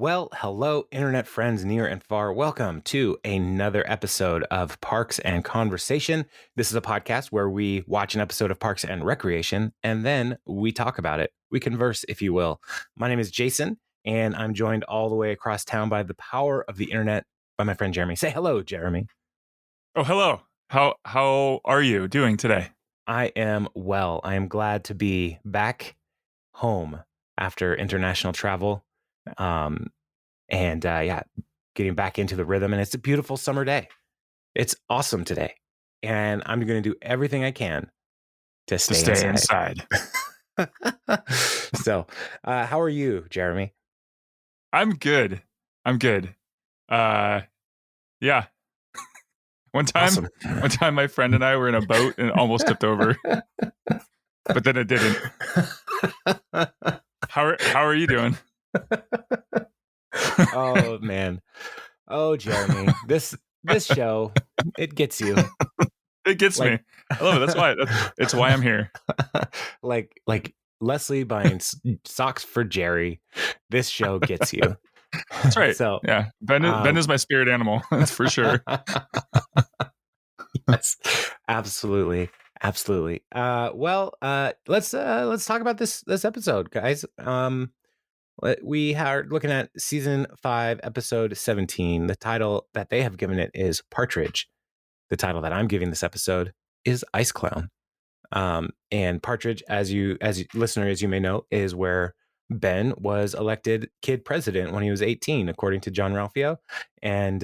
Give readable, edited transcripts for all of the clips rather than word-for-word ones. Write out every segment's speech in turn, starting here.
Well, hello, internet friends near and far. Welcome to another episode of Parks and Conversation. This is a podcast where we watch an episode of Parks and Recreation, and then we talk about it. We converse, if you will. My name is Jason, and I'm joined all the way across town by the power of the internet by my friend Jeremy. Say hello, Jeremy. Oh, hello. How are you doing today? I am well. I am glad to be back home after international travel. Getting back into the rhythm, and it's a beautiful summer day. It's awesome today, and I'm going to do everything I can to stay inside. So, how are you, Jeremy? I'm good. Yeah. One time, my friend and I were in a boat and it almost tipped over, but then it didn't. How are you doing? Oh man. Oh, Jeremy, this show, it gets you. It gets me. I love it. It's why I'm here. like Leslie buying socks for Jerry. This show gets you. That's right. So yeah, Ben is my spirit animal. That's for sure. Yes, absolutely. Let's talk about this episode, guys. We are looking at season 5, episode 17. The title that they have given it is Partridge. The title that I'm giving this episode is Ice Clown. And Partridge, as you may know, is where Ben was elected kid president when he was 18, according to John Ralphio, and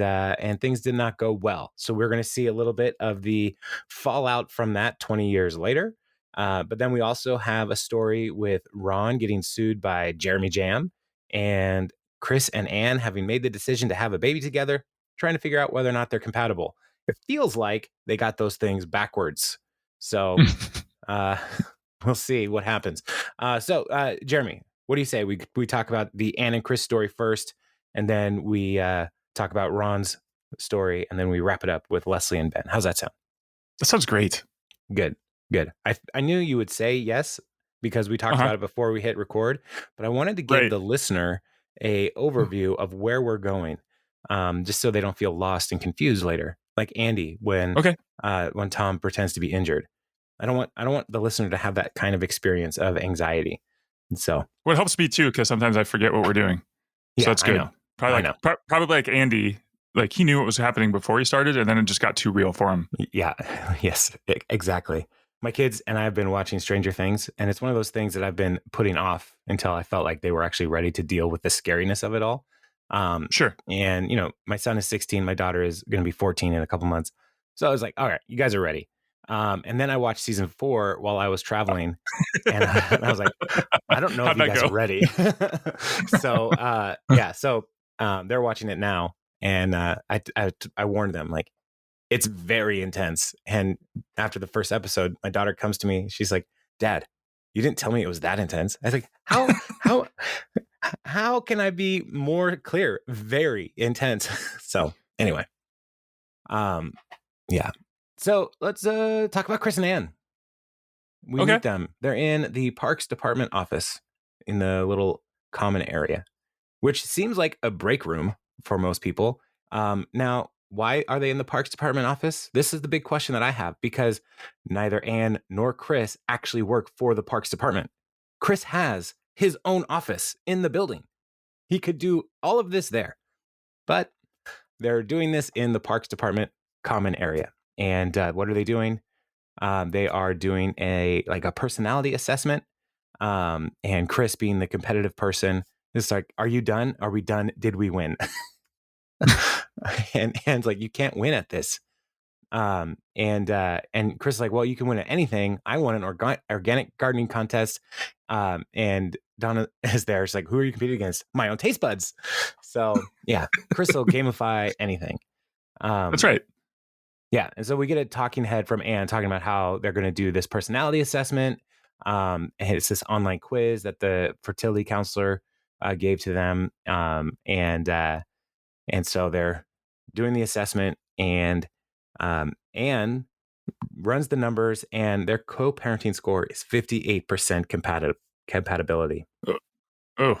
things did not go well. So we're going to see a little bit of the fallout from that 20 years later. But then we also have a story with Ron getting sued by Jeremy Jamm, and Chris and Anne having made the decision to have a baby together, trying to figure out whether or not they're compatible. It feels like they got those things backwards. So we'll see what happens. Jeremy, what do you say? We talk about the Anne and Chris story first, and then we talk about Ron's story, and then we wrap it up with Leslie and Ben. How's that sound? That sounds great. Good. I knew you would say yes because we talked about it before we hit record, but I wanted to give the listener a overview of where we're going, just so they don't feel lost and confused later. Like Andy when Tom pretends to be injured. I don't want the listener to have that kind of experience of anxiety. And so, well, it helps me too because sometimes I forget what we're doing. So that's good. Probably like Andy, like he knew what was happening before he started, and then it just got too real for him. Yeah. Yes. Exactly. My kids and I have been watching Stranger Things, and it's one of those things that I've been putting off until I felt like they were actually ready to deal with the scariness of it all. Sure. And, my son is 16. My daughter is going to be 14 in a couple months. So I was like, all right, you guys are ready. And then I watched season 4 while I was traveling. And I was like, I don't know if you guys are ready. So they're watching it now. And I warned them, like, it's very intense. And after the first episode, my daughter comes to me. She's like, Dad, you didn't tell me it was that intense. I was like, how can I be more clear? Very intense. So anyway, yeah. So let's talk about Chris and Anne. We meet them. They're in the Parks Department office in the little common area, which seems like a break room for most people. Now, why are they in the Parks Department office? This is the big question that I have, because neither Anne nor Chris actually work for the Parks Department. Chris has his own office in the building. He could do all of this there, but they're doing this in the Parks Department common area. And what are they doing? They are doing a personality assessment. And Chris, being the competitive person, is like, "Are you done? Are we done? Did we win?" and Anne's like, "You can't win at this." And Chris is like, "Well, you can win at anything. I won an organic gardening contest." And Donna is there. She's like, "Who are you competing against?" "My own taste buds." So yeah, Chris will gamify anything. That's right. Yeah. And so we get a talking head from Anne talking about how they're going to do this personality assessment. And it's this online quiz that the fertility counselor gave to them. And so they're doing the assessment, and Anne runs the numbers, and their co-parenting score is 58% compatibility. Oh.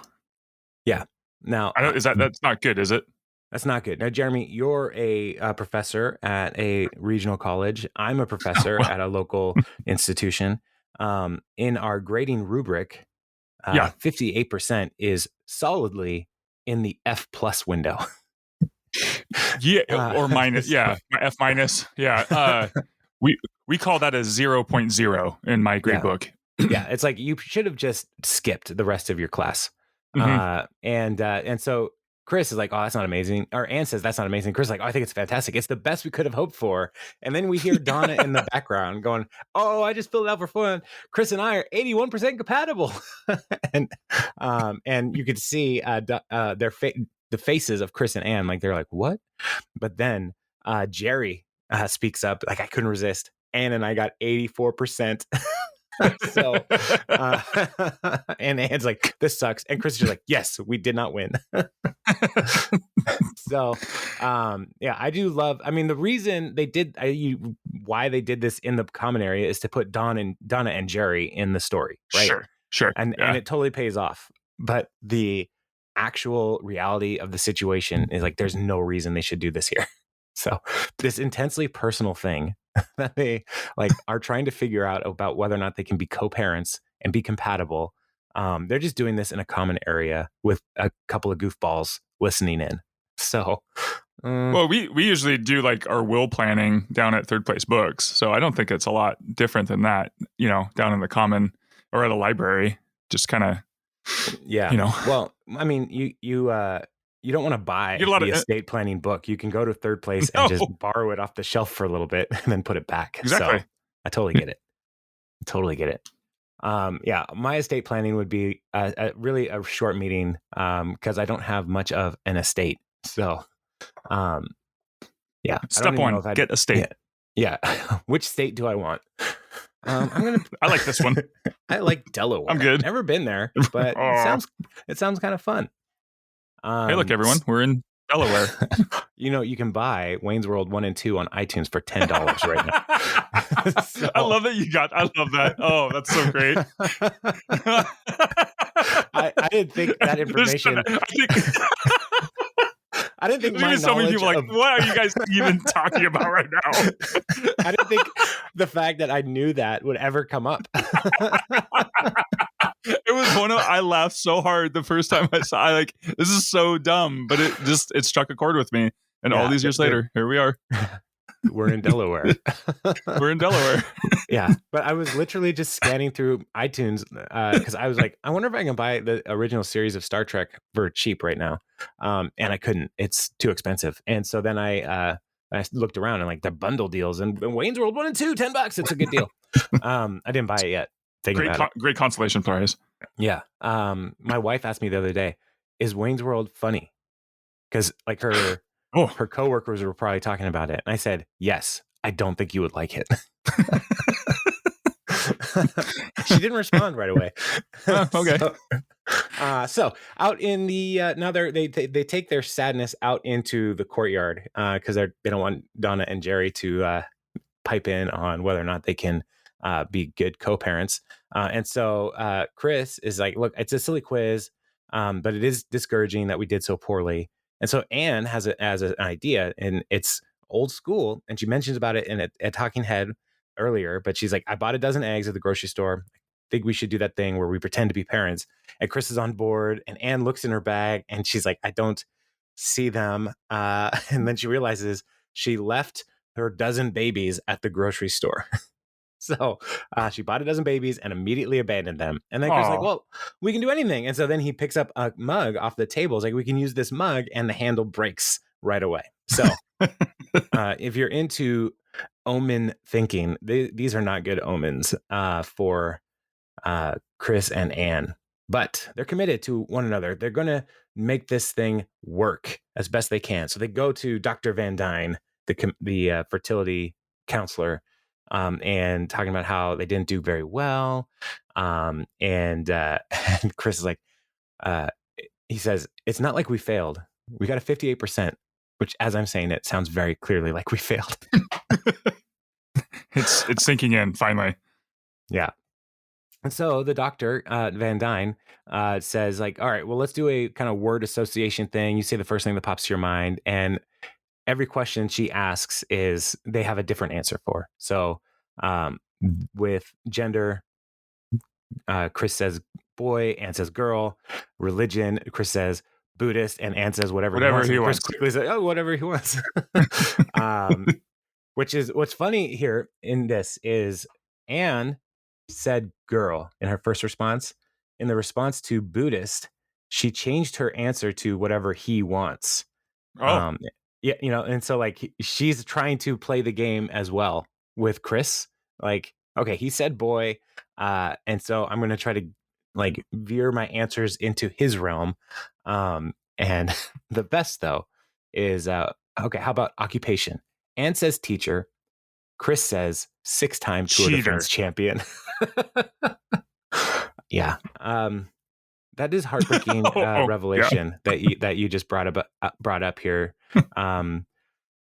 Yeah. Now, that's not good, is it? That's not good. Now, Jeremy, you're a professor at a regional college. I'm a professor at a local institution. In our grading rubric, 58% is solidly in the F plus window. Or minus. Yeah, F minus. Yeah. We call that a 0.0 in my grade book. Yeah, it's like you should have just skipped the rest of your class. And so Chris is like, "Oh, that's not amazing." Or Anne says, "That's not amazing." Chris is like, "Oh, I think it's fantastic. It's the best we could have hoped for." And then we hear Donna in the background going, "Oh, I just filled it out for fun. Chris and I are 81% compatible." and you could see the faces of Chris and Anne, like they're like, "What?" But then Jerry speaks up, like, "I couldn't resist. Anne and I got 84%." So and Anne's like, "This sucks," and Chris is just like, "Yes, we did not win." So I do love, I mean, the reason they did why they did this in the common area is to put Donna and Jerry in the story, right? Sure. And it totally pays off, but the actual reality of the situation is like, there's no reason they should do this here. So this intensely personal thing that they like are trying to figure out about whether or not they can be co-parents and be compatible. They're just doing this in a common area with a couple of goofballs listening in. So, well, we usually do like our will planning down at Third Place Books. So I don't think it's a lot different than that, down in the common or at a library, just kind of, Well, I mean, you don't want to buy the estate planning book. You can go to Third Place and just borrow it off the shelf for a little bit and then put it back. Exactly. So I totally get it. My estate planning would be really a short meeting because I don't have much of an estate. So, Step one, get a state. Yeah. Which state do I want? I like this one. I like Delaware. I'm good. Never been there, but it sounds kind of fun. Hey, look, everyone, we're in Delaware. You can buy Wayne's World 1 and 2 on iTunes for $10 right now. So, I love that I love that. Oh, that's so great. I didn't think that information. I didn't think so many people like, what are you guys even talking about right now? I didn't think the fact that I knew that would ever come up. It was I laughed so hard the first time I saw. This is so dumb, but it struck a chord with me. And all these years later, here we are. We're in Delaware. We're in Delaware. Yeah, but I was literally just scanning through iTunes because I was like, I wonder if I can buy the original series of Star Trek for cheap right now. And I couldn't. It's too expensive. And so then I looked around and like the bundle deals and Wayne's World 1 and 2, $10. It's a good deal. I didn't buy it yet. Great consolation prize. Yeah. My wife asked me the other day, is Wayne's World funny? Because like her coworkers were probably talking about it. And I said, yes, I don't think you would like it. She didn't respond right away. Okay. So out in the now they take their sadness out into the courtyard because they don't want Donna and Jerry to pipe in on whether or not they can be good co-parents. And so Chris is like, look, it's a silly quiz, but it is discouraging that we did so poorly. And so Anne has an idea, and it's old school, and she mentions about it in a talking head earlier, but she's like, I bought a dozen eggs at the grocery store. I think we should do that thing where we pretend to be parents. And Chris is on board, and Anne looks in her bag, and she's like, I don't see them. And then she realizes she left her dozen babies at the grocery store. So she bought a dozen babies and immediately abandoned them. And then Chris is like, well, we can do anything. And so then he picks up a mug off the table. It's like, we can use this mug, and the handle breaks right away. So if you're into omen thinking, these are not good omens for Chris and Anne. But they're committed to one another. They're going to make this thing work as best they can. So they go to Dr. Van Dyne, the fertility counselor, and talking about how they didn't do very well. And Chris is like, he says, it's not like we failed. We got a 58%, which, as I'm saying it, sounds very clearly like we failed. It's sinking in finally. Yeah. So the doctor, Van Dyne, says like, all right, well, let's do a kind of word association thing. You say the first thing that pops to your mind, and every question she asks is they have a different answer for. So um, with gender, Chris says boy, Anne says girl. Religion, Chris says Buddhist, and Anne says whatever he Whatever wants. he And Chris wants. quickly says, oh, whatever he wants. um, which is what's funny here in this is Anne said girl in her first response. In the response to Buddhist, she changed her answer to whatever he wants. Oh, Um, yeah, and so like she's trying to play the game as well with Chris. Like, okay, he said boy, and so I'm gonna try to like veer my answers into his realm. And the best though is okay, how about occupation? Anne says teacher. Chris says 6-time Tour de cheater. France champion. Yeah. That is heartbreaking Yeah. revelation that you just brought up here.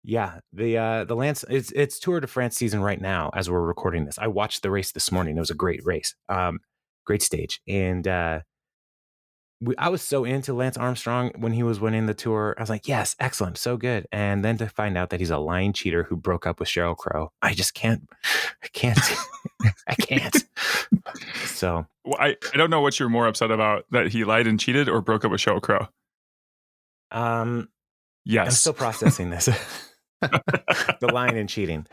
Yeah, the Lance it's Tour de France season right now as we're recording this. I watched the race this morning. It was a great race, great stage, and I was so into Lance Armstrong when he was winning the tour. I was like, yes, excellent, so good. And then to find out that he's a lying cheater who broke up with Sheryl Crow, I just can't, I can't, I can't. So Well, I don't know what you're more upset about, that he lied and cheated or broke up with Sheryl Crow. I'm Yes. still processing this. The lying and cheating.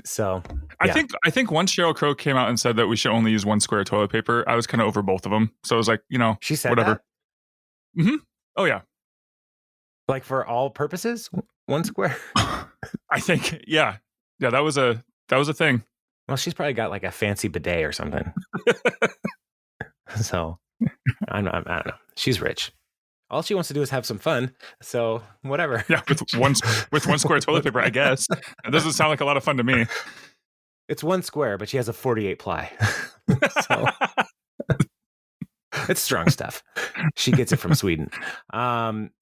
So I yeah. think once Sheryl Crow came out and said that we should only use one square of toilet paper, I was kind of over both of them. So I was like, She said whatever. that? Mm-hmm. Oh yeah. Like for all purposes, one square. I think yeah. That was a thing. Well, she's probably got like a fancy bidet or something. So I don't know. She's rich. All she wants to do is have some fun. So whatever. Yeah, with one square of toilet paper, I guess. It doesn't sound like a lot of fun to me. It's one square, but she has a 48 ply. So it's strong stuff. She gets it from Sweden.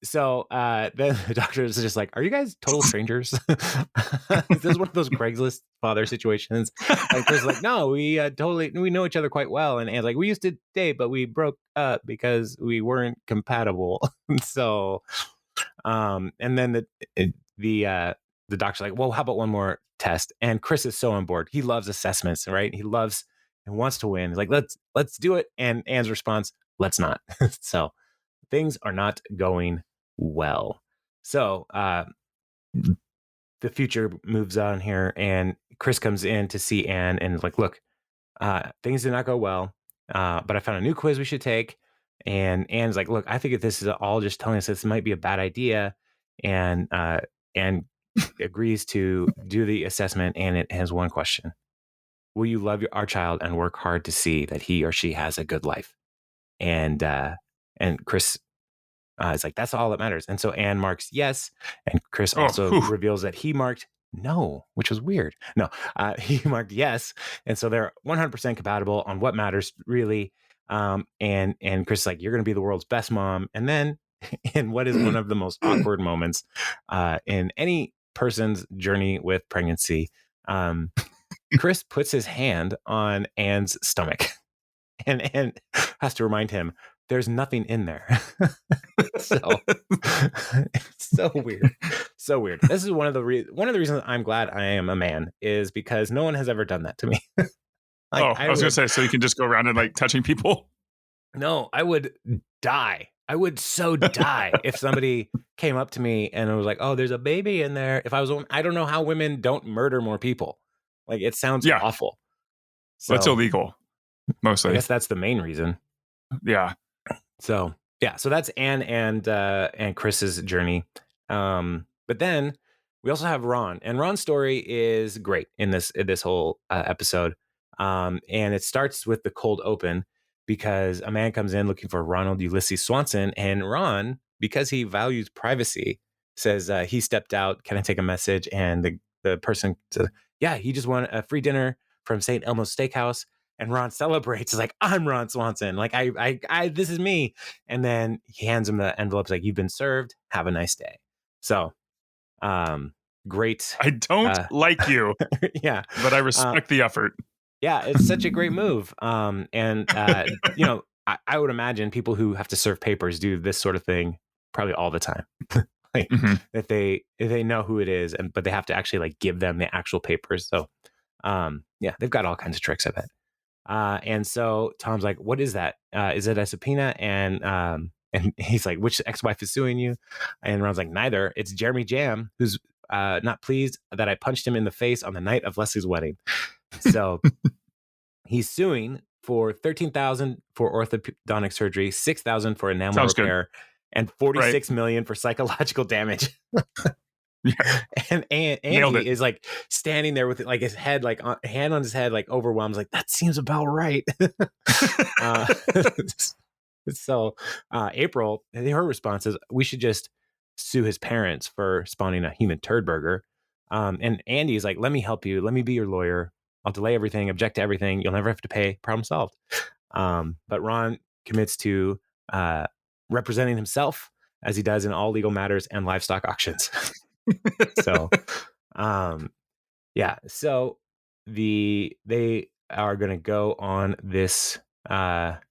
So then the doctor is just like, are you guys total strangers? Is this one of those Craigslist father situations? And Chris is like, no, we we know each other quite well. And Anne's like, we used to date, but we broke up because we weren't compatible. So and then the doctor's like, well, how about one more test? And Chris is so on board. He loves assessments, right? He loves and wants to win. He's like, let's do it. And Anne's response, let's not. So things are not going well. So the future moves on here, and Chris comes in to see Anne and is like, look, things did not go well, but I found a new quiz we should take. And Anne's like, look, I think if this is all just telling us this might be a bad idea, and agrees to do the assessment, and it has one question: will you love our child and work hard to see that he or she has a good life? And Chris is like, that's all that matters. And so Anne marks yes, and Chris also reveals that he marked no, which was weird. No, he marked yes, and so they're 100% compatible on what matters really. And Chris is like, you're going to be the world's best mom. And then in what is one of the most awkward moments in any person's journey with pregnancy, Chris puts his hand on Anne's stomach and has to remind him there's nothing in there. So it's so weird. So weird. This is one of the reasons I'm glad I am a man, is because no one has ever done that to me. Like, I was going to say, so you can just go around and like touching people? No, I would die. I would so die if somebody came up to me and it was like, oh, there's a baby in there. If I was, I don't know how women don't murder more people. Like, it sounds awful. So that's illegal, mostly. I guess that's the main reason. Yeah. So yeah, so that's Anne and Chris's journey. But then we also have Ron, and Ron's story is great in this whole episode. And it starts with the cold open because a man comes in looking for Ronald Ulysses Swanson, and Ron, because he values privacy, says he stepped out. Can I take a message? And the person says, yeah, he just won a free dinner from St. Elmo's Steakhouse. And Ron celebrates. He's like, I'm Ron Swanson. Like, I this is me. And then he hands him the envelope. He's like, you've been served. Have a nice day. So, great. I don't like you. Yeah. But I respect the effort. Yeah, it's such a great move. And I would imagine people who have to serve papers do this sort of thing probably all the time. Like Mhm. if they know who it is, but they have to actually like give them the actual papers. So yeah, they've got all kinds of tricks, I bet. And so Tom's like, "What is that? Is it a subpoena?" And he's like, "Which ex-wife is suing you?" And Ron's like, "Neither. It's Jeremy Jamm, who's not pleased that I punched him in the face on the night of Leslie's wedding." So he's suing for 13,000 for orthodontic surgery, 6,000 for enamel Sounds good. repair, and Right. 46 million for psychological damage. Yeah. And Nailed Andy it. is like standing there with like his head, like hand on his head, like overwhelmed, like that seems about right. uh, so April, her response is, "We should just sue his parents for spawning a human turd burger." And Andy's like, "Let me help you. Let me be your lawyer. I'll delay everything, object to everything. You'll never have to pay. Problem solved." But Ron commits to representing himself as he does in all legal matters and livestock auctions. So, um, yeah. So they are going to go on this. Or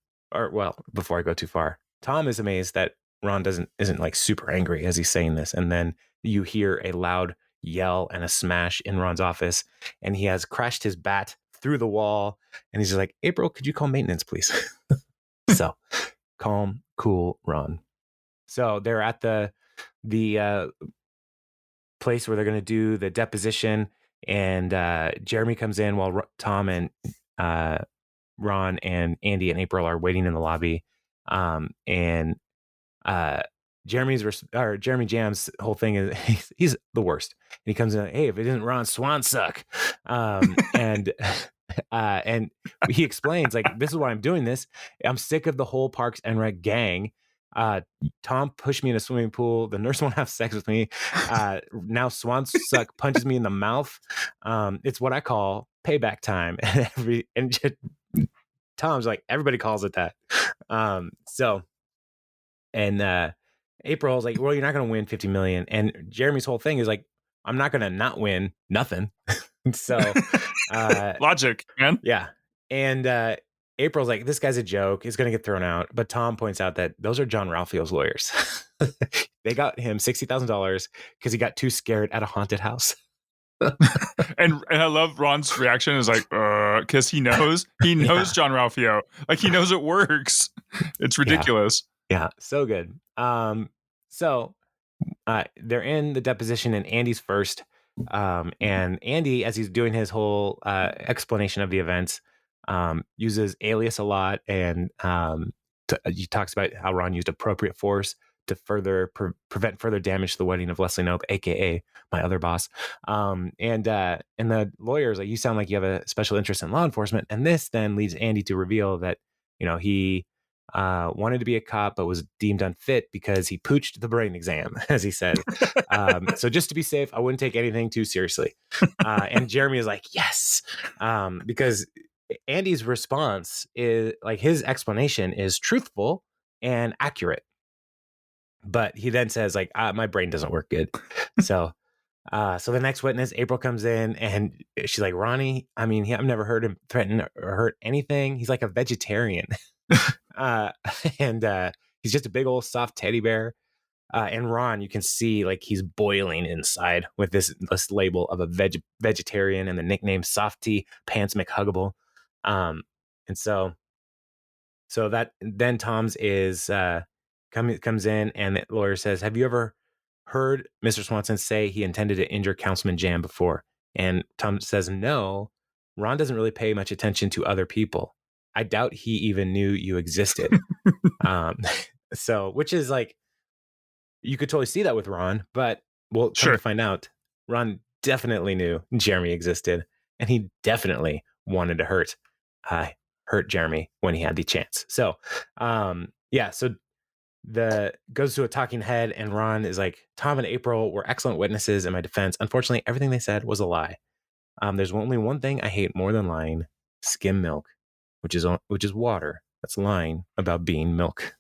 well, before I go too far, Tom is amazed that Ron isn't like super angry as he's saying this, and then you hear a loud yell and a smash in Ron's office, and he has crashed his bat through the wall, and he's just like, "April, could you call maintenance, please?" So calm, cool, Ron. So they're at the place where they're going to do the deposition, and Jeremy comes in while Tom and uh, Ron and Andy and April are waiting in the lobby, and uh, Jeremy Jam's whole thing is he's the worst. And he comes in, "Hey, if it isn't Ron, Swan suck," and and he explains like, "This is why I'm doing this. I'm sick of the whole Parks and Rec gang. Uh, Tom pushed me in a swimming pool. The nurse won't have sex with me. Now Swan suck punches me in the mouth. It's what I call payback time." Tom's like, everybody calls it that. So and April's like, "Well, you're not going to win 50 million." And Jeremy's whole thing is like, "I'm not going to not win nothing." So, Logic, man. yeah. And April's like, "This guy's a joke. He's going to get thrown out." But Tom points out that those are John Ralphio's lawyers. They got him $60,000 because he got too scared at a haunted house. And I love Ron's reaction is like, because he knows Yeah. John Ralphio. Like he knows it works. It's ridiculous. Yeah. So good. So they're in the deposition and Andy's first. And Andy, as he's doing his whole explanation of the events, uses alias a lot, and he talks about how Ron used appropriate force to further prevent further damage to the wedding of Leslie Knope, aka my other boss. And the lawyers like, "You sound like you have a special interest in law enforcement," and this then leads Andy to reveal that he wanted to be a cop but was deemed unfit because he pooched the brain exam, as he said. So just to be safe, I wouldn't take anything too seriously. And Jeremy is like, "Yes," because Andy's response is like, his explanation is truthful and accurate, but he then says like, "My brain doesn't work good." So the next witness, April, comes in and she's like, "Ronnie, I mean, I've never heard him threaten or hurt anything. He's like a vegetarian." uh, and he's just a big old soft teddy bear. And Ron, you can see like he's boiling inside with this label of a vegetarian and the nickname Softy Pants McHuggable. And so that then Tom's is comes in, and the lawyer says, "Have you ever heard Mr. Swanson say he intended to injure Councilman Jamm before?" And Tom says, "No. Ron doesn't really pay much attention to other people. I doubt he even knew you existed." um, so, which is like, you could totally see that with Ron, but we'll come to Sure. find out, Ron definitely knew Jeremy existed, and he definitely wanted to hurt Jeremy when he had the chance. So, yeah. So the goes to a talking head, and Ron is like, "Tom and April were excellent witnesses in my defense. Unfortunately, everything they said was a lie. There's only one thing I hate more than lying: skim milk, which is water that's lying about being milk."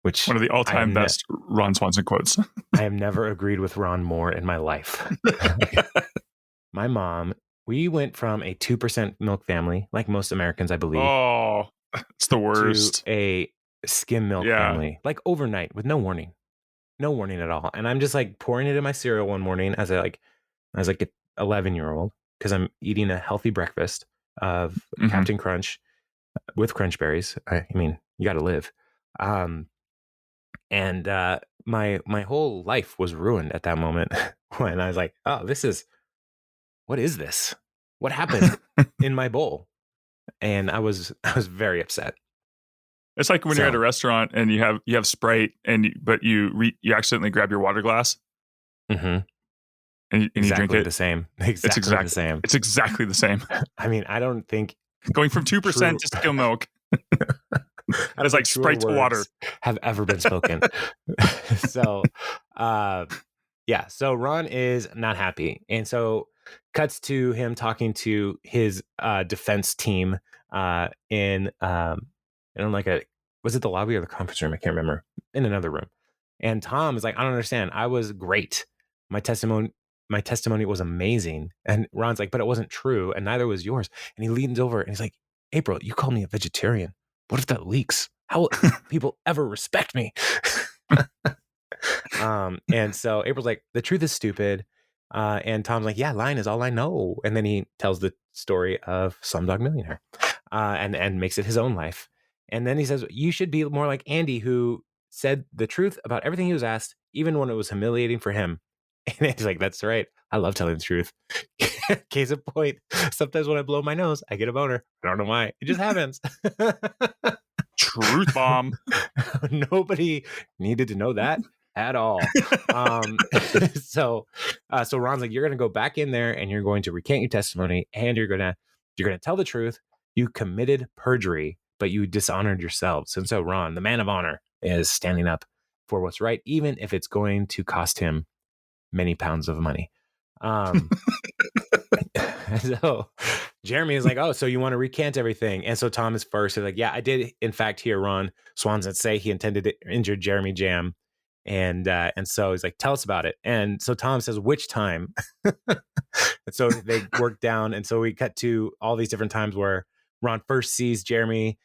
Which One of the all-time best Ron Swanson quotes. I have never agreed with Ron more in my life. My mom We went from a 2% milk family, like most Americans, I believe, Oh, it's the to worst. a skim milk Yeah. family, like overnight with no warning. No warning at all. And I'm just like pouring it in my cereal one morning as like an 11-year-old because I'm eating a healthy breakfast of Hmm. Captain Crunch with crunch berries. I mean, you got to live. Um, and my whole life was ruined at that moment when I was like, oh, what is this? What happened in my bowl? And I was very upset. It's like when you're at a So, restaurant and you have Sprite but you accidentally grab your water glass mhm, and you drink exactly it. the same. It's Exactly the same. exactly the same. I mean, I don't think Going from 2% true to skim milk. I don't It's think like truer Sprite to water. words have ever been spoken. So, uh, yeah. So Ron is not happy, and so cuts to him talking to his defense team in like a was it the lobby or the conference room? I can't remember. In another room, and Tom is like, I don't understand. I was great. My testimony. My testimony was amazing. And Ron's like, but it wasn't true, and neither was yours. And he leans over and he's like, April, you called me a vegetarian. What if that leaks? How will people ever respect me? And so April's like, the truth is stupid. And Tom's like, yeah, lying is all I know. And then he tells the story of Slumdog Millionaire, and makes it his own life. And then he says, you should be more like Andy, who said the truth about everything he was asked, even when it was humiliating for him. And he's like, that's right. I love telling the truth. Case in point, sometimes when I blow my nose, I get a boner. I don't know why. It just happens. Truth bomb. Nobody needed to know that at all. Um, so, so Ron's like, you're going to go back in there and you're going to recant your testimony and you're going to tell the truth. You committed perjury, but you dishonored yourselves. And so Ron, the man of honor, is standing up for what's right, even if it's going to cost him many pounds of money. So Jeremy is like, oh, so you want to recant everything? And so Tom is first. He's like, yeah, I did in fact hear Ron Swanson say he intended to injure Jeremy Jamm. And so he's like, tell us about it. And so Tom says, which time? And so they work down. And so we cut to all these different times where Ron first sees Jeremy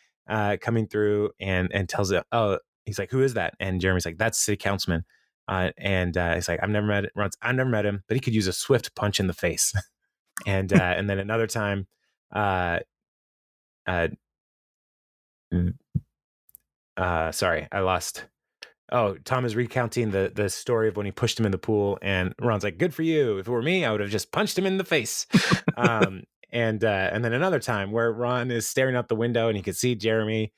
coming through and tells it, oh, he's like, who is that? And Jeremy's like, that's city councilman. And he's like, I've never met him, but he could use a swift punch in the face. And then another time, uh, uh, sorry, I lost. Oh, Tom is recounting the story of when he pushed him in the pool, and Ron's like, "Good for you. If it were me, I would have just punched him in the face." And then another time where Ron is staring out the window and he can see Jeremy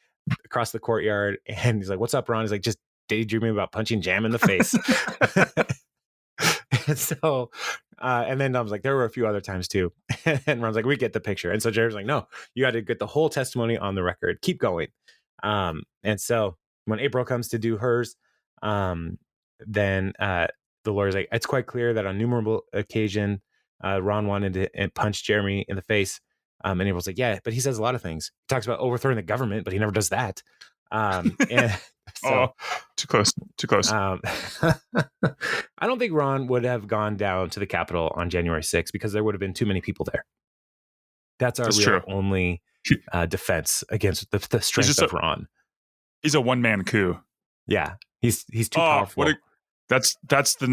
across the courtyard, and he's like, "What's up, Ron?" He's like, "Just daydreaming about punching Jam in the face." And so, and then I was like, there were a few other times too. And Ron's like, we get the picture. And so Jared's like, no, you got to get the whole testimony on the record. Keep going. And so when April comes to do hers, then the lawyer's like, it's quite clear that on numerable occasion, Ron wanted to punch Jeremy in the face. And April's like, yeah, but he says a lot of things. He talks about overthrowing the government, but he never does that. And so, too close. I don't think Ron would have gone down to the Capitol on January 6th because there would have been too many people there. That's our real true. only defense against the strength of Ron. He's a one-man coup. Yeah, he's too powerful. That's the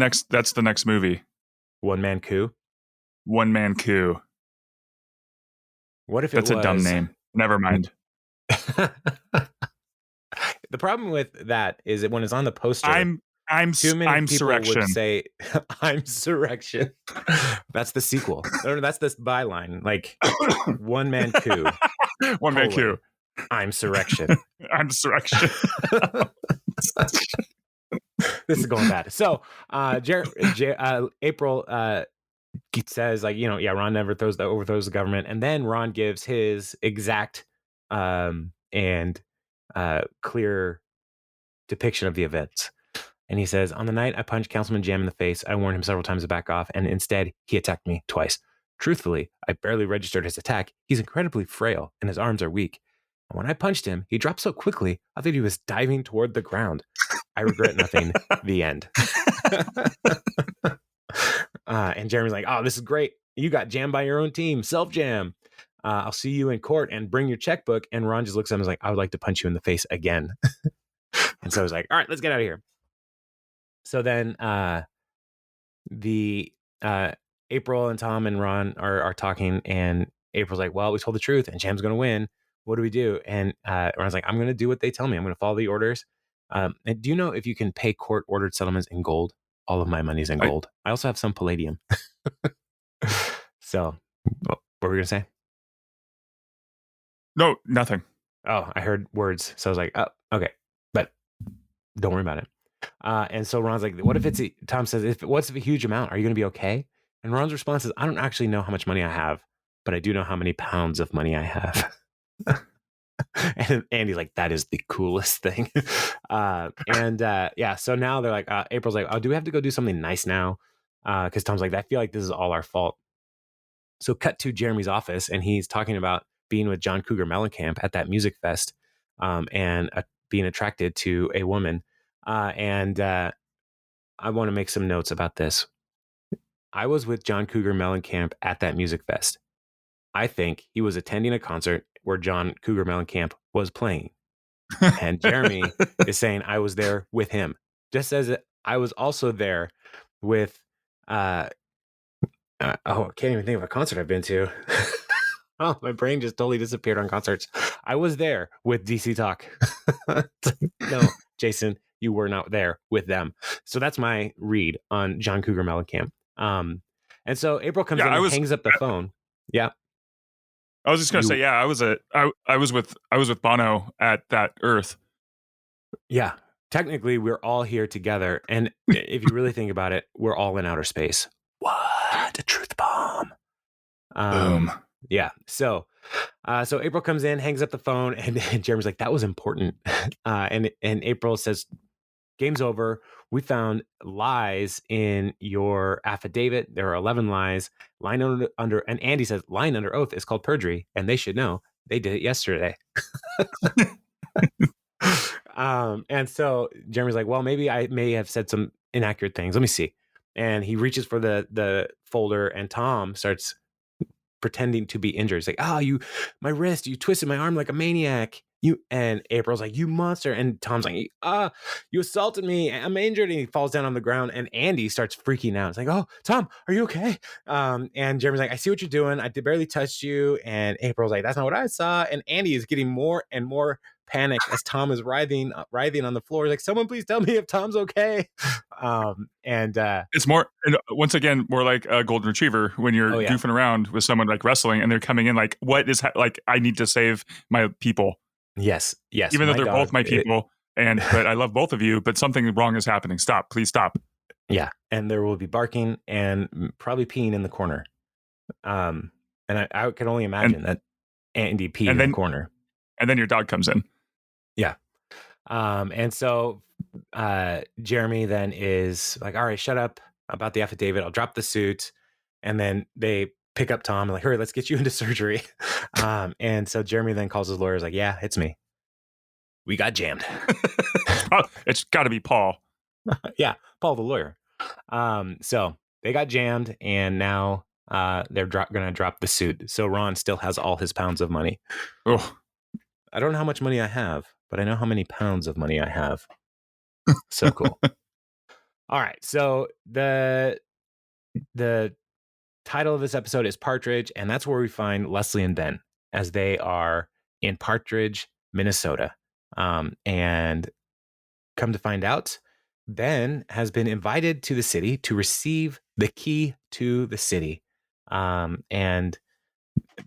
next movie. One man coup. One man coup. What if that's a dumb name? Never mind. The problem with that is that when it's on the poster, too many people surrection. would say, "I'm surrection." That's the sequel. Or that's the byline. Like one man coup. One man coup. I'm surrection. I'm surrection. This is going bad. So, April says, like, Ron never overthrows the government, and then Ron gives his exact and clear depiction of the events. And he says, on the night I punched Councilman Jamm in the face, I warned him several times to back off, and instead he attacked me twice. Truthfully, I barely registered his attack. He's incredibly frail, and his arms are weak. And when I punched him, he dropped so quickly, I thought he was diving toward the ground. I regret nothing. The end. And Jeremy's like, oh, this is great. You got jammed by your own team. Self-jam. I'll see you in court and bring your checkbook. And Ron just looks at him and is like, I would like to punch you in the face again. And so I was like, all right, let's get out of here. So then the April and Tom and Ron are talking, and April's like, well, we told the truth and Jam's going to win. What do we do? And Ron's like, I'm going to do what they tell me. I'm going to follow the orders. And do you know if you can pay court-ordered settlements in gold? All of my money's in gold. I also have some palladium. So, what were we going to say? No, nothing. Oh, I heard words. So I was like, oh, okay. But don't worry about it. And so Ron's like, what if it's, Tom says, what's a huge amount? Are you going to be okay? And Ron's response is, I don't actually know how much money I have, but I do know how many pounds of money I have. And Andy's like, that is the coolest thing. Yeah, so now they're like, April's like, oh, do we have to go do something nice now? Because Tom's like, I feel like this is all our fault. So cut to Jeremy's office, and he's talking about being with John Cougar Mellencamp at that music fest, and being attracted to a woman. I want to make some notes about this. I was with John Cougar Mellencamp at that music fest. I think he was attending a concert where John Cougar Mellencamp was playing. And Jeremy is saying I was there with him. Just as I was also there with, I can't even think of a concert I've been to. Oh, my brain just totally disappeared on concerts. I was there with DC Talk. No, Jason, you were not there with them. So that's my read on John Cougar Mellencamp. And so April comes in and hangs up the phone. Yeah. I was just gonna say, I was with Bono at that Earth. Yeah. Technically, we're all here together. And if you really think about it, we're all in outer space. What a truth bomb. Boom. Yeah. So April comes in, hangs up the phone, and Jeremy's like, that was important. And April says, game's over. We found lies in your affidavit. There are 11 lies. Line under, and Andy says, line under oath is called perjury, and they should know. They did it yesterday. And so Jeremy's like, well, maybe I may have said some inaccurate things. Let me see. And he reaches for the folder, and Tom starts pretending to be injured. He's like, my wrist, you twisted my arm like a maniac. And April's like, you monster. And Tom's like, you assaulted me. I'm injured. And he falls down on the ground. And Andy starts freaking out. It's like, oh, Tom, are you okay? And Jeremy's like, I see what you're doing. I barely touched you. And April's like, that's not what I saw. And Andy is getting more and more panic as Tom is writhing on the floor. He's like, someone please tell me if Tom's okay. It's more, and once again, more like a golden retriever when you're goofing around with someone like wrestling and they're coming in like, what is like, I need to save my people. Yes. Even though they're both my people, but I love both of you, but something wrong is happening. Stop, please stop. Yeah, and there will be barking and probably peeing in the corner. And I can only imagine that Andy peed in the corner. And then your dog comes in. Yeah. And so Jeremy then is like, all right, shut up about the affidavit. I'll drop the suit. And then they pick up Tom and like, hurry, let's get you into surgery. And so Jeremy then calls his lawyers like, yeah, it's me. We got jammed. It's got to be Paul. Yeah, Paul the lawyer. So they got jammed, and now they're going to drop the suit. So Ron still has all his pounds of money. Oh, I don't know how much money I have, but I know how many pounds of money I have. So cool. All right. So the title of this episode is Partridge, and that's where we find Leslie and Ben as they are in Partridge, Minnesota. And come to find out, Ben has been invited to the city to receive the key to the city. And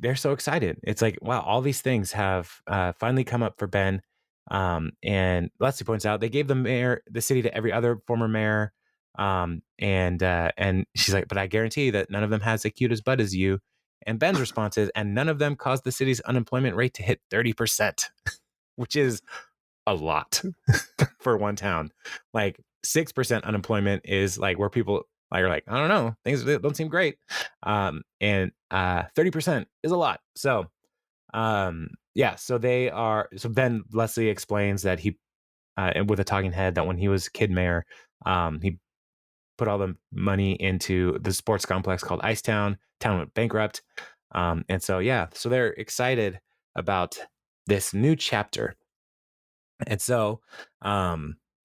they're so excited. It's like, wow, all these things have finally come up for Ben. And Leslie points out they gave the city to every other former mayor. And she's like, but I guarantee that none of them has the cutest butt as you. And Ben's response is, and none of them caused the city's unemployment rate to hit 30%, which is a lot for one town. Like 6% unemployment is like where people are like, I don't know, things don't seem great. And 30% is a lot. So, so they are. So then Leslie explains that he, with a talking head, that when he was kid mayor, he put all the money into the sports complex called Ice Town. Town went bankrupt. And so, yeah, so they're excited about this new chapter. And so,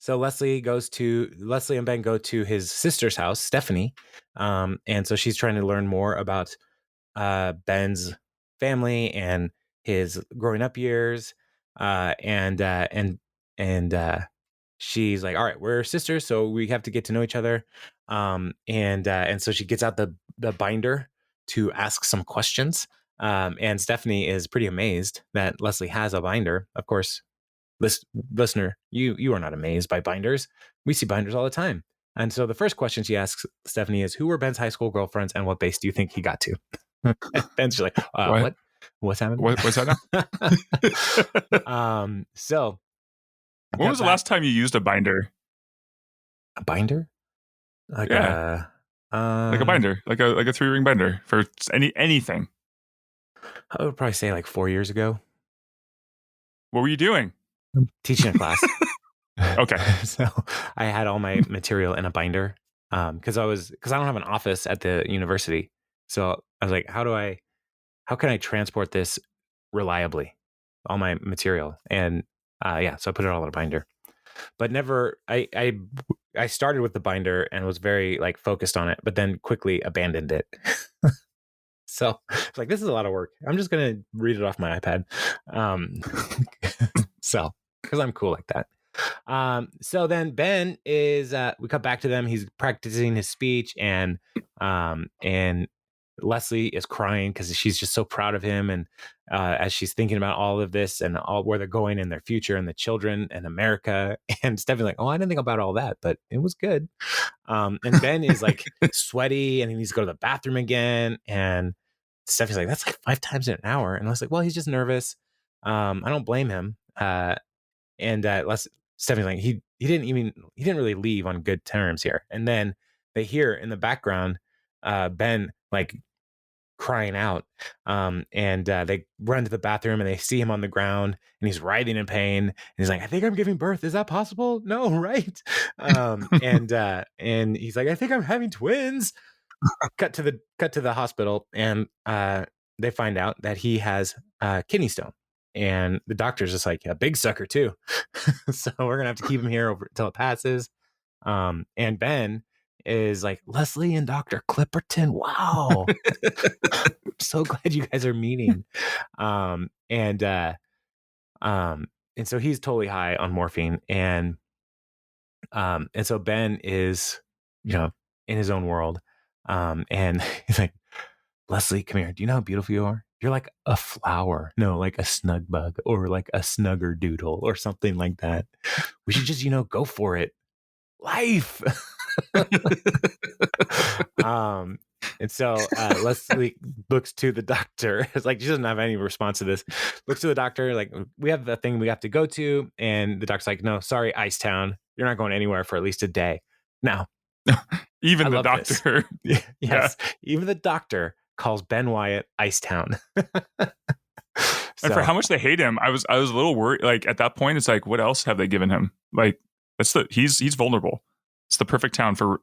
Leslie and Ben go to his sister's house, Stephanie. And so she's trying to learn more about Ben's family and his growing up years. And she's like, all right, we're sisters, so we have to get to know each other. And so she gets out the binder to ask some questions. And Stephanie is pretty amazed that Leslie has a binder. Of course, listener, you are not amazed by binders. We see binders all the time. And so the first question she asks Stephanie is, who were Ben's high school girlfriends and what base do you think he got to? Ben's just like, What? What's happening? What's that now? So when was the last time you used a binder? A binder? Like like a binder, like a 3-ring binder for anything. I would probably say like 4 years ago. What were you doing? Teaching a class. Okay. So I had all my material in a binder because I don't have an office at the university. So I was like, how can I transport this reliably, all my material? And so I put it all in a binder. But never, I started with the binder and was very like focused on it, but then quickly abandoned it. So it's like, this is a lot of work. I'm just going to read it off my iPad. So, because I'm cool like that. So then Ben is, we cut back to them. He's practicing his speech and Leslie is crying because she's just so proud of him. And as she's thinking about all of this and all where they're going in their future and the children and America, and Stephanie's like, oh, I didn't think about all that, but it was good. And Ben is like sweaty and he needs to go to the bathroom again. And Stephanie's like, that's like 5 times in an hour. And I was like, well, he's just nervous. I don't blame him. Stephanie's like, he didn't really leave on good terms here. And then they hear in the background, Ben like crying out. They run to the bathroom and they see him on the ground and he's writhing in pain. And he's like, I think I'm giving birth. Is that possible? No, right? And he's like, I think I'm having twins. Cut to the hospital and they find out that he has kidney stone. And the doctor's just like, a big sucker too. So we're gonna have to keep him here until it passes. And Ben is like, Leslie and Dr. Clipperton. Wow. I'm so glad you guys are meeting. And so he's totally high on morphine. And so Ben is, in his own world. And he's like, Leslie, come here. Do you know how beautiful you are? You're like a flower. No, like a snug bug or like a snugger doodle or something like that. We should just, go for it. Life. And so Leslie looks to the doctor. It's like she doesn't have any response to this. Looks to the doctor, like, we have the thing we have to go to. And the doctor's like, no, sorry, Ice Town. You're not going anywhere for at least a day. Now, even the doctor. Yes. Yeah. Even the doctor calls Ben Wyatt Ice Town. And for how much they hate him, I was a little worried. Like at that point, it's like, what else have they given him? Like he's vulnerable. It's the perfect time for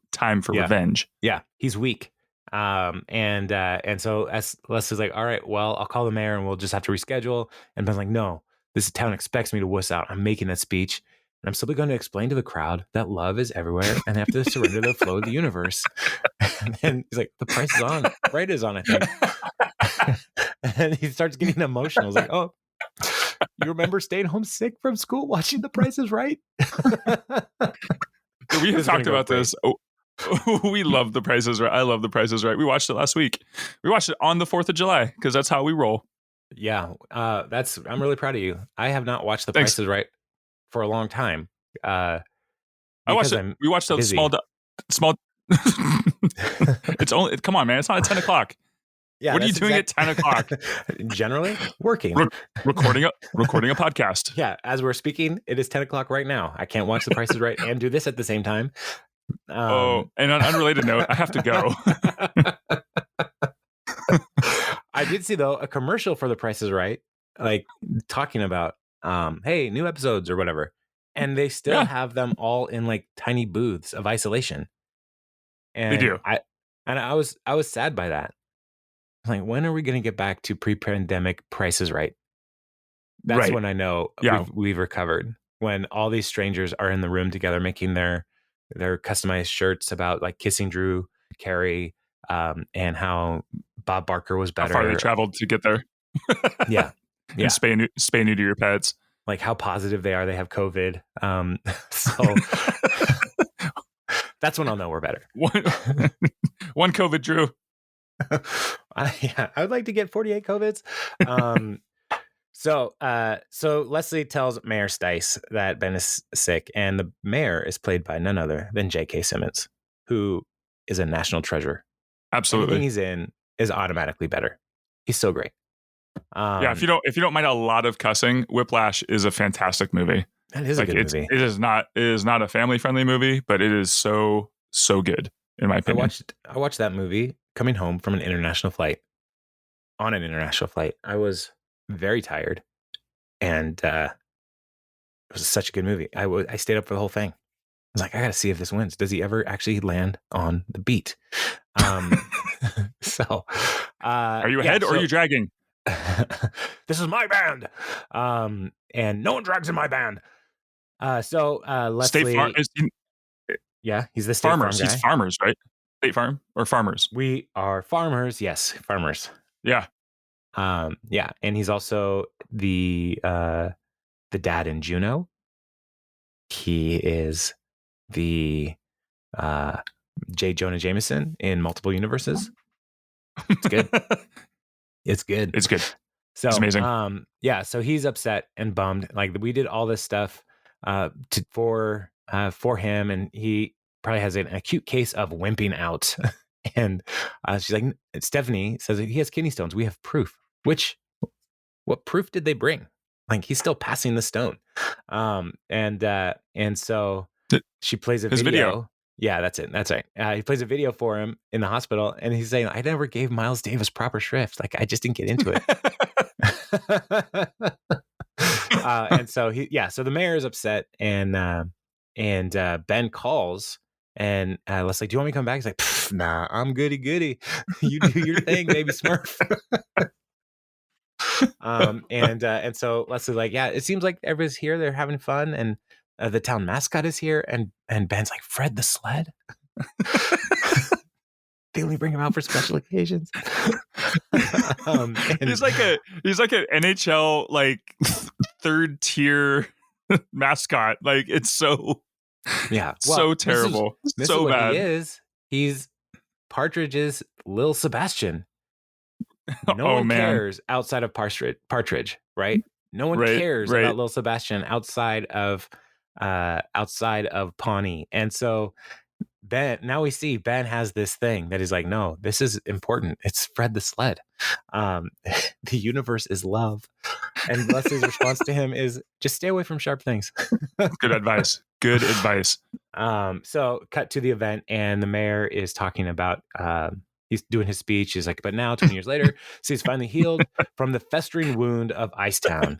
revenge. Yeah, he's weak. And so as Leslie's like, all right, well, I'll call the mayor and we'll just have to reschedule. And Ben's like, no, this town expects me to wuss out. I'm making that speech. And I'm simply going to explain to the crowd that love is everywhere and they have to surrender to the flow of the universe. And then he's like, the price is on. Right is on, I think. And he starts getting emotional. He's like, oh, you remember staying home sick from school watching The Price is Right? We have talked about this. Oh, we love The Price is Right. I love The Price is Right. We watched it last week. We watched it on the 4th of July because that's how we roll. Yeah. I'm really proud of you. I have not watched The Price is Right for a long time. I watched it. We watched the small. It's only, come on, man. It's not at 10 o'clock. Yeah, what are you doing at 10 o'clock? Generally working. Recording a podcast. Yeah. As we're speaking, it is 10 o'clock right now. I can't watch The Price is Right and do this at the same time. And on an unrelated note, I have to go. I did see though a commercial for The Price is Right, like talking about hey, new episodes or whatever, and they still have them all in like tiny booths of isolation. They And do. I was sad by that. Like, when are we going to get back to pre-pandemic prices right? That's Right. when I know Yeah. we've recovered. When all these strangers are in the room together making their customized shirts about like kissing Drew Carey, and how Bob Barker was How far they better. traveled to get there. Yeah. And Yeah. spay neuter your pets. Like how positive they are. They have COVID. So that's when I'll know we're better. One COVID Drew. Yeah, I would like to get 48 COVIDs. So Leslie tells Mayor Stice that Ben is sick, and the mayor is played by none other than J.K. Simmons, who is a national treasure. Anything Absolutely. he's in is automatically better. He's so great. Yeah, if you don't mind a lot of cussing, Whiplash is a fantastic movie. That is a Like good movie. it is not a family friendly movie, but it is so good in my opinion. I watched that movie coming home from an international flight. On an international flight, I was very tired, and it was such a good movie. I stayed up for the whole thing. I was like, I gotta see if this wins. Does he ever actually land on the beat? So, Are you ahead or are you dragging? This is my band, and no one drags in my band. Leslie, State Farm yeah, he's the State farmers. Farm guy. He's farmers, right? State Farm or farmers? We are farmers. Yes, farmers. Yeah. Yeah, and he's also the dad in Juno. He is the J. Jonah Jameson in multiple universes. It's good. It's good. It's good. So it's amazing. Yeah, so he's upset and bummed. Like, we did all this stuff for him, and he probably has an acute case of wimping out. And she's like, Stephanie says he has kidney stones. We have proof. What proof did they bring? Like, he's still passing the stone. And so she plays a video. Yeah, that's it. That's right. He plays a video for him in the hospital, and he's saying, I never gave Miles Davis proper shrift. Like, I just didn't get into it. And so so the mayor is upset, and Ben calls, and Leslie, do you want me to come back? He's like, nah, I'm goody. You do your thing, baby Smurf. And so Leslie's like, yeah, it seems like everybody's here. They're having fun, and the town mascot is here, and Ben's like, Fred the sled. They only bring him out for special occasions. He's like an NHL like third tier mascot. Like, it's so so terrible. This so is bad. He is. He's Partridge's Lil Sebastian. No one cares outside of Partridge, right? No one cares about Lil Sebastian outside of Pawnee. And so now we see Ben has this thing that he's like, no, this is important. It's Fred the sled. The universe is love. And Leslie's response to him is, just stay away from sharp things. Good advice. Good advice. So cut to the event, and the mayor is talking about he's doing his speech. He's like, but now 20 years later, so he's finally healed from the festering wound of Icetown.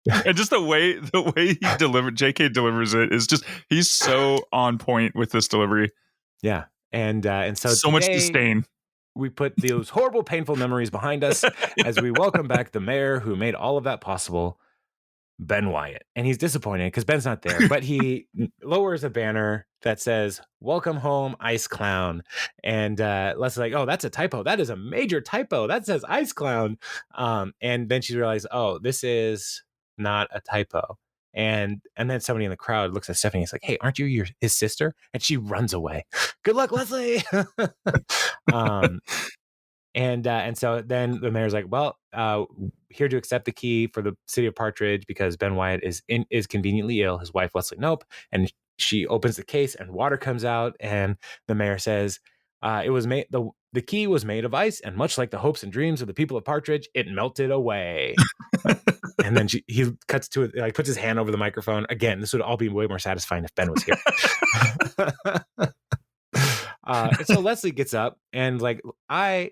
And just the way JK delivers it is just, he's so on point with this delivery. Yeah. And so today, much disdain. We put those horrible, painful memories behind us as we welcome back the mayor who made all of that possible, Ben Wyatt. And he's disappointed because Ben's not there, but he lowers a banner that says, welcome home, Ice Clown. And Leslie's like, oh, that's a typo. That is a major typo. That says Ice Clown. And then she realized, oh, this is not a typo. And then somebody in the crowd looks at Stephanie. It's like, hey, aren't you his sister? And she runs away. Good luck, Leslie. And so then the mayor's like, well, here to accept the key for the city of Partridge because Ben Wyatt is conveniently ill. His wife, Leslie Nope. And she opens the case and water comes out. And the mayor says, it was made, the key was made of ice. And much like the hopes and dreams of the people of Partridge, it melted away. And then he cuts to it, like puts his hand over the microphone. Again, this would all be way more satisfying if Ben was here. So Leslie gets up and like, I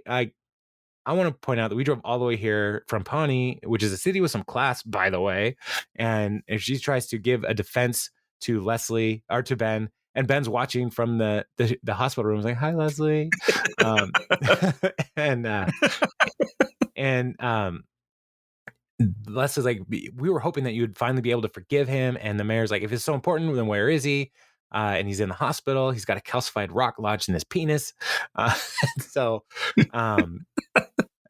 want to point out that we drove all the way here from Pawnee, which is a city with some class, by the way. And if she tries to give a defense to Leslie or to Ben, and Ben's watching from the hospital room. He's like, "Hi, Leslie," and Leslie's like, "We were hoping that you would finally be able to forgive him." And the mayor's like, "If it's so important, then where is he?" And he's in the hospital. He's got a calcified rock lodged in his penis. So, um,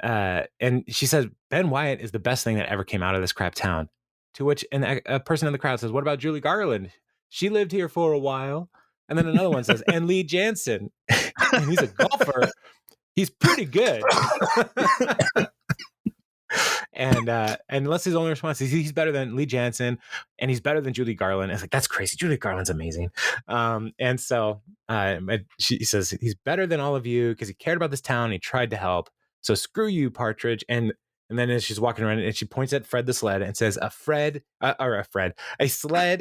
and she says, "Ben Wyatt is the best thing that ever came out of this crap town." To which a person in the crowd says, "What about Julie Garland? She lived here for a while." And then another one says, "And Lee Jansen." And he's a golfer. He's pretty good. And Leslie's only response is he's better than Lee Jansen and he's better than Julie Garland. It's like, that's crazy. Julie Garland's amazing. And so she says he's better than all of you because he cared about this town. And he tried to help. So screw you, Partridge. And then as she's walking around and she points at Fred the sled and says, a sled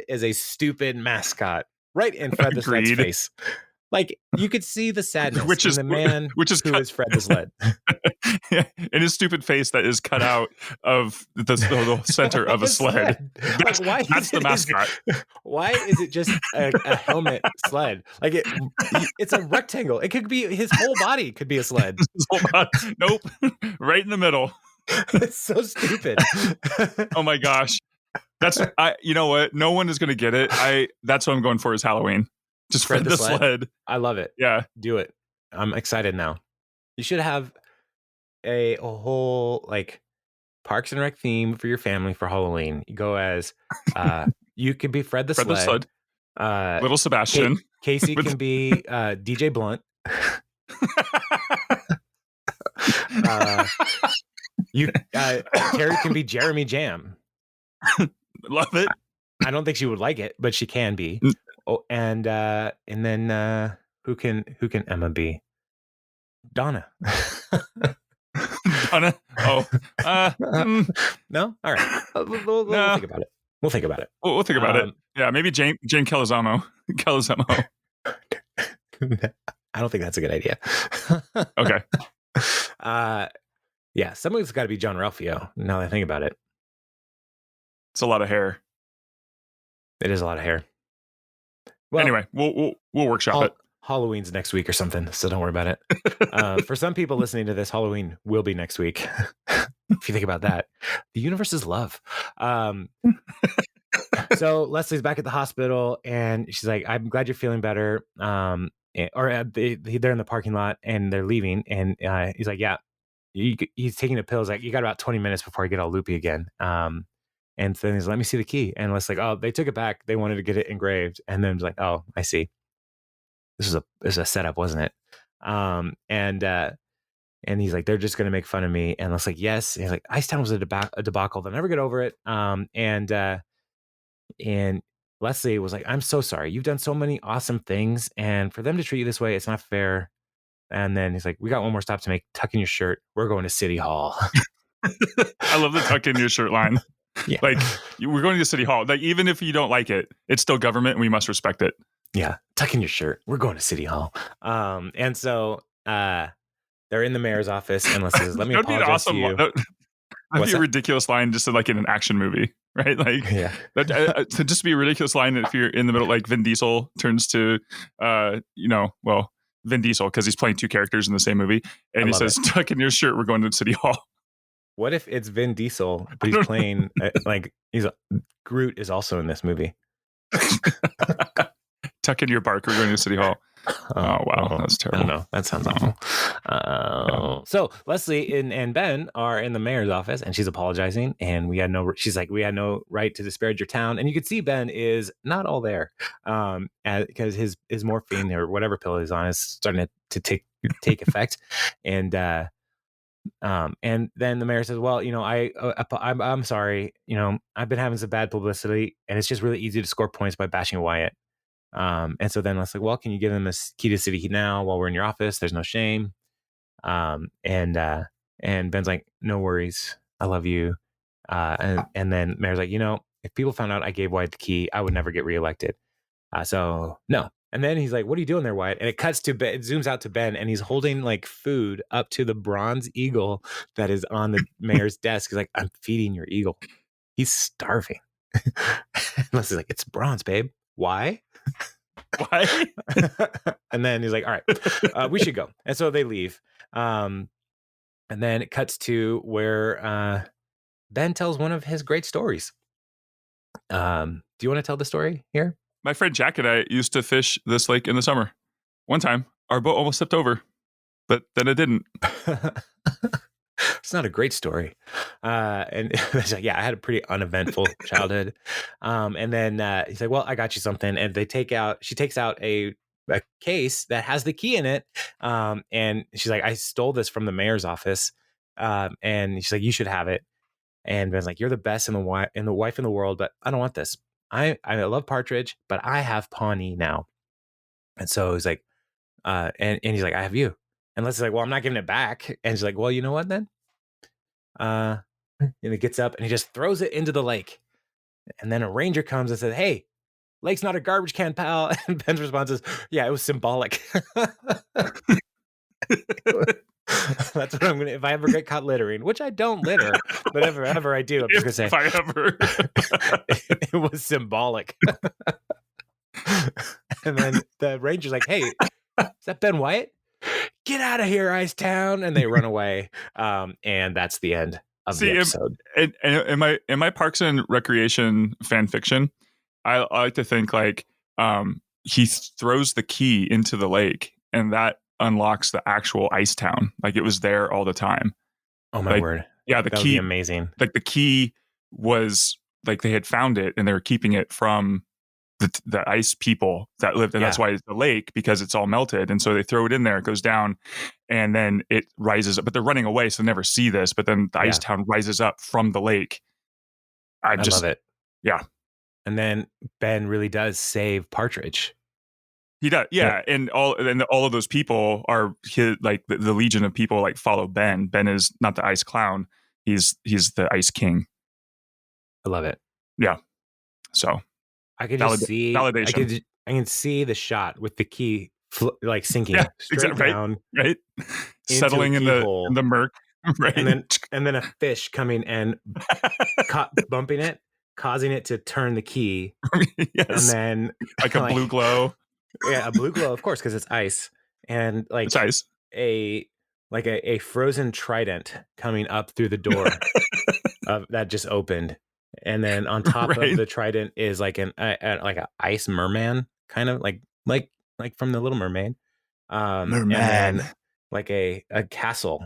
is a stupid mascot. Right in Fred the sled's face. Like, you could see the sadness in the man who is Fred the sled. In his stupid face that is cut out of the center of a sled. That's the mascot. Why is it just a helmet sled? Like, it's a rectangle. It could be his whole body could be a sled. Nope. Right in the middle. It's so stupid. Oh my gosh. You know what? No one is going to get it. That's what I'm going for is Halloween. Just Fred the sled. I love it. Yeah. Do it. I'm excited now. You should have a whole like Parks and Rec theme for your family for Halloween. You go as you can be Fred the sled. Little Sebastian. Casey can be DJ Blunt. Carrie can be Jeremy Jamm. Love it. I don't think she would like it, but she can be. Oh, and then who can Emma be? Donna. Donna? Oh. No? All right. We'll think about it. We'll think about it. We'll think about it. Yeah, maybe Jane Calazamo. I don't think that's a good idea. Okay. Yeah, somebody's got to be John Ralphio, now that I think about it. It's a lot of hair. It is a lot of hair. Well, anyway, we'll workshop it. Halloween's next week or something, so don't worry about it. For some people listening to this, Halloween will be next week. If you think about that, the universe is love. So Leslie's back at the hospital, and she's like, "I'm glad you're feeling better." They're in the parking lot, and they're leaving, and he's like, "Yeah." He's taking a pill. He's like, "You got about 20 minutes before I get all loopy again." And then he's like, "Let me see the key." And Leslie's like, "Oh, they took it back. They wanted to get it engraved." And then he's like, "Oh, I see. This is a setup, wasn't it?" And he's like, "They're just going to make fun of me." And Leslie's like, "Yes." And he's like, "Icetown was a debacle. They'll never get over it." And Leslie was like, "I'm so sorry. You've done so many awesome things. And for them to treat you this way, it's not fair." And then he's like, "We got one more stop to make. Tuck in your shirt. We're going to City Hall." I love the tuck in your shirt line. Yeah. Like, we're going to City Hall. Like, even if you don't like it, it's still government and we must respect it. Yeah. Tuck in your shirt. We're going to City Hall. And so they're in the mayor's office and Leslie says, "Let me apologize to you." That'd be a ridiculous line just like in an action movie, right? Like, yeah. To just be a ridiculous line if you're in the middle, like Vin Diesel turns to, Vin Diesel, because he's playing two characters in the same movie. And he says, "Tuck in your shirt. We're going to City Hall." What if it's Vin Diesel, but he's playing Groot is also in this movie? Tuck in your bark. We're going to City Hall. Oh wow, that's terrible. I don't know. That sounds awful. So Leslie and Ben are in the mayor's office, and she's apologizing. And she's like, "We had no right to disparage your town." And you could see Ben is not all there, because his morphine or whatever pill he's on is starting to take effect, and then the mayor says, "Well, I'm sorry. I've been having some bad publicity, and it's just really easy to score points by bashing Wyatt." And so then Leslie's like, "Well, can you give them a key to City Heat now while we're in your office? There's no shame." And Ben's like, "No worries. I love you." And then Mayor's like, "If people found out I gave Wyatt the key, I would never get reelected. So no." And then he's like, "What are you doing there, Wyatt?" And it cuts to Ben, it zooms out to Ben, and he's holding like food up to the bronze eagle that is on the mayor's desk. He's like, "I'm feeding your eagle. He's starving." And Leslie's like, "It's bronze, babe. Why?" Why? And then he's like, all right, we should go. And so they leave. And then it cuts to where Ben tells one of his great stories. Do you want to tell the story here? My friend Jack and I used to fish this lake in the summer. One time, our boat almost tipped over, but then it didn't. It's not a great story. And it's like, yeah, I had a pretty uneventful childhood. And then he's like, well, I got you something. And she takes out a case that has the key in it. And she's like, I stole this from the mayor's office. And she's like, you should have it. And Ben's like, you're the best in the wife in the world, but I don't want this. I love Partridge, but I have Pawnee now. And so he's like, and he's like, I have you. And Leslie's like, well, I'm not giving it back. And she's like, well, you know what then? And he gets up and he just throws it into the lake. And then a ranger comes and says, hey, lake's not a garbage can, pal. And Ben's response is, yeah, it was symbolic. That's what I'm gonna. If I ever get caught littering, which I don't litter, but ever I do, I'm just gonna say, if I ever, it was symbolic. And then the ranger's like, "Hey, is that Ben Wyatt? Get out of here, Icetown!" And they run away. And that's the end of the episode. In my Parks and Recreation fan fiction, I like to think like he throws the key into the lake, and that unlocks the actual Icetown. Like it was there all the time. Oh my word! Yeah, the that key, would be amazing. Like the key was like they had found it, and they were keeping it from the ice people that lived, and that's why it's the lake, because it's all melted. And so they throw it in there, it goes down, and then it rises up. But they're running away, so they never see this. But then the Icetown rises up from the lake. I love it. Yeah. And then Ben really does save Partridge. He does, yeah. And all of those people are his, like the legion of people like follow Ben. Ben is not the Ice Clown; he's the Ice King. I love it. Yeah. So I could just see validation. I can see the shot with the key like sinking straight down, right, settling in the murk, right, and then a fish coming and bumping it, causing it to turn the key. Yes. And then like a blue glow. Yeah, a blue glow, of course, because it's ice, and like it's ice. a frozen trident coming up through the door that just opened, and then on top of the trident is like an ice merman, kind of like from the Little Mermaid, merman, and then like a castle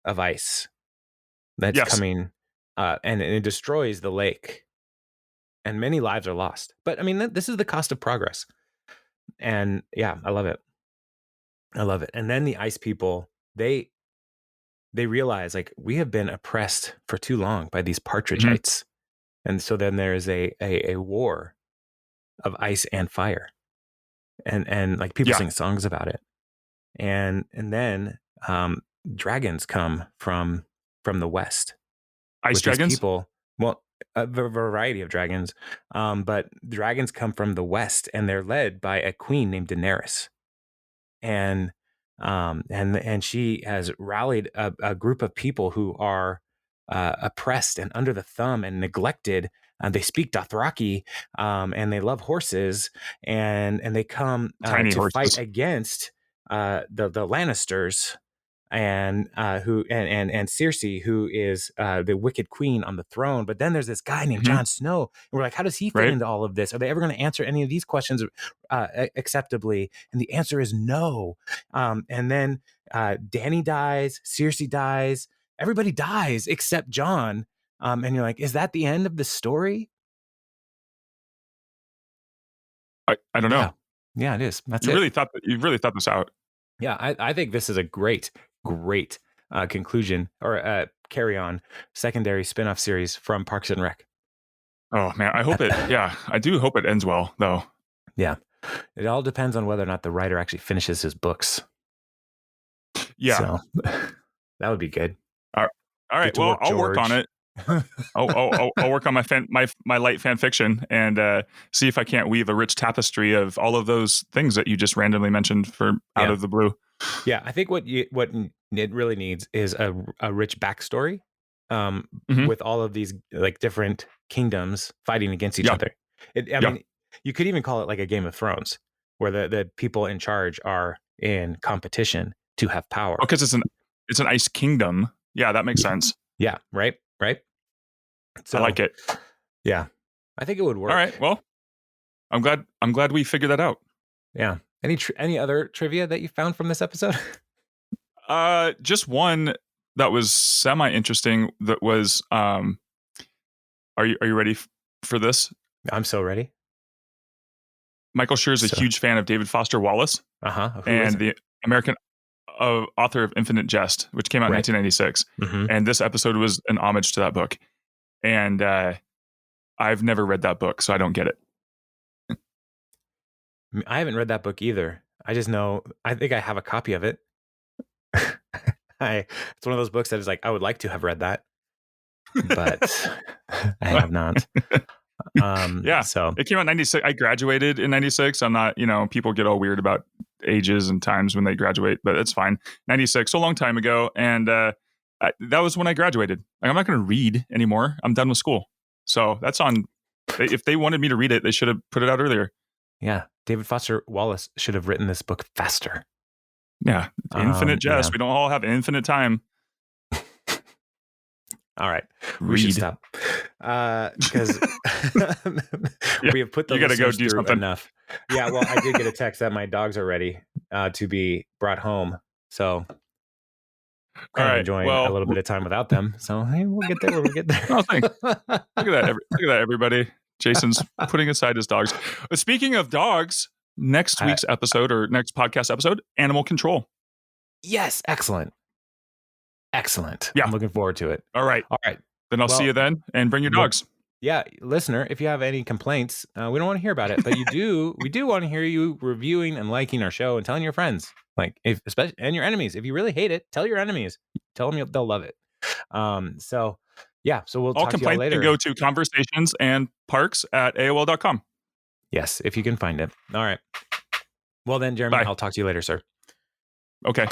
of ice that's coming, and it destroys the lake, and many lives are lost. But I mean, this is the cost of progress. And yeah, I love it. And then the ice people, they realize like we have been oppressed for too long by these Partridgeites. And so then there is a war of ice and fire. And like people sing songs about it. And then dragons come from the west. Ice dragons? People, well, a variety of dragons, but dragons come from the west, and they're led by a queen named Daenerys, and she has rallied a group of people who are oppressed and under the thumb and neglected. They speak Dothraki, and they love horses, and they come to fight against the Lannisters. And Cersei, who is the Wicked Queen on the throne. But then there's this guy named Jon Snow. And we're like, how does he fit into all of this? Are they ever going to answer any of these questions acceptably? And the answer is no. And then Dany dies, Cersei dies, everybody dies except Jon. And you're like, is that the end of the story? I don't know. Yeah, it is. You really thought this out. Yeah, I think this is a great conclusion or carry on secondary spinoff series from Parks and Rec. Oh man, I hope it. Yeah, I do hope it ends well, though. Yeah, it all depends on whether or not the writer actually finishes his books. Yeah, so that would be good. All right. Well, I'll work on it. I'll work on my light fan fiction and see if I can't weave a rich tapestry of all of those things that you just randomly mentioned out of the blue. Yeah, I think what it really needs is a rich backstory, with all of these like different kingdoms fighting against each other. I mean, you could even call it like a Game of Thrones, where the people in charge are in competition to have power. Oh, because it's an ice kingdom. Yeah, that makes sense. Yeah, right. So I like it. Yeah, I think it would work. All right. Well, I'm glad we figured that out. Yeah. Any other trivia that you found from this episode? Just one that was semi interesting. That was are you ready for this? I'm so ready. Michael Schur is a huge fan of David Foster Wallace. And the American author of Infinite Jest, which came out in 1996. Mm-hmm. And this episode was an homage to that book. And I've never read that book, so I don't get it. I haven't read that book either. I just know, I think I have a copy of it. It's one of those books that is like, I would like to have read that, but I have not. Yeah. So it came out in 96. I graduated in 96. I'm not, people get all weird about ages and times when they graduate, but it's fine. 96, so a long time ago. And that was when I graduated. Like, I'm not going to read anymore. I'm done with school. So that's on. If they wanted me to read it, they should have put it out earlier. Yeah. David Foster Wallace should have written this book faster. Yeah. Infinite jest. Yeah. We don't all have infinite time. All right. We should stop. Because we have put the you got to go do something enough. Yeah. Well, I did get a text that my dogs are ready to be brought home. So I'm enjoying a little bit of time without them. So hey, we'll get there when we get there. Oh, thanks. Look at that, everybody. Jason's putting aside his dogs. Speaking of dogs, next week's episode or next podcast episode, animal control. Yes. Excellent. Yeah. I'm looking forward to it. All right. Then I'll see you then, and bring your dogs. Yeah. Listener, if you have any complaints, we don't want to hear about it, but we do want to hear you reviewing and liking our show and telling your friends, especially, and your enemies. If you really hate it, tell your enemies. Tell them they'll love it. So we'll all talk to you all later. Can go to conversationsandparks@aol.com. Yes, if you can find it. All right. Well then, Jeremy, I'll talk to you later, sir. Okay.